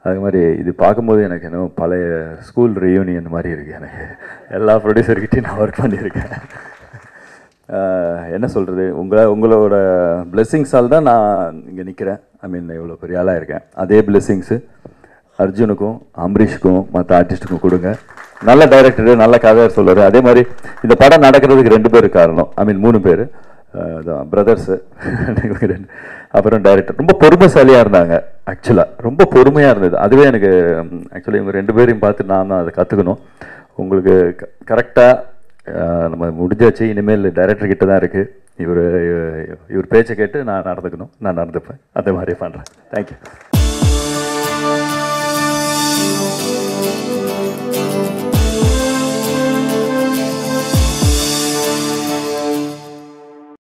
அது மாதிரி இது பார்க்கும்போது எனக்கு இன்னும் பழைய ஸ்கூல் ரீயூனியன் மாதிரி இருக்குது. எனக்கு எல்லா ப்ரொடியூசர்கிட்டையும் நான் ஒர்க் பண்ணியிருக்கேன். என்ன சொல்கிறது, உங்களோட பிளெஸ்ஸிங்ஸால் தான் நான் இங்கே நிற்கிறேன். ஐ மீன் இவ்வளோ பெரிய ஆளாக இருக்கேன். அதே பிளெஸ்ஸிங்ஸு அர்ஜுனுக்கும் அம்பரீஷுக்கும் மற்ற ஆர்டிஸ்ட்டுக்கும் கொடுங்க. நல்ல டைரக்டரு, நல்ல கதை சொல்லுவார். அதே மாதிரி இந்த படம் நடக்கிறதுக்கு 2 பேர் காரணம். ஐ மீன் 3 பேர் பிரதர்ஸு. அப்புறம் டைரக்டர் ரொம்ப பொறுமைசாலியாக இருந்தாங்க. ஆக்சுவலாக ரொம்ப பொறுமையாக இருந்தது. அதுவே எனக்கு ஆக்சுவலி இவங்க 2 பேரையும் பார்த்து நான் தான் அதை கற்றுக்கணும். உங்களுக்கு கரெக்டாக நம்ம முடிஞ்சாச்சு. இனிமேல் டைரக்டர் கிட்ட தான் இருக்குது. இவர் பேச்சை கேட்டு நான் நடந்துக்கணும். நான் நடந்துப்பேன். அதே மாதிரி பண்ணுறேன். தேங்க்யூ.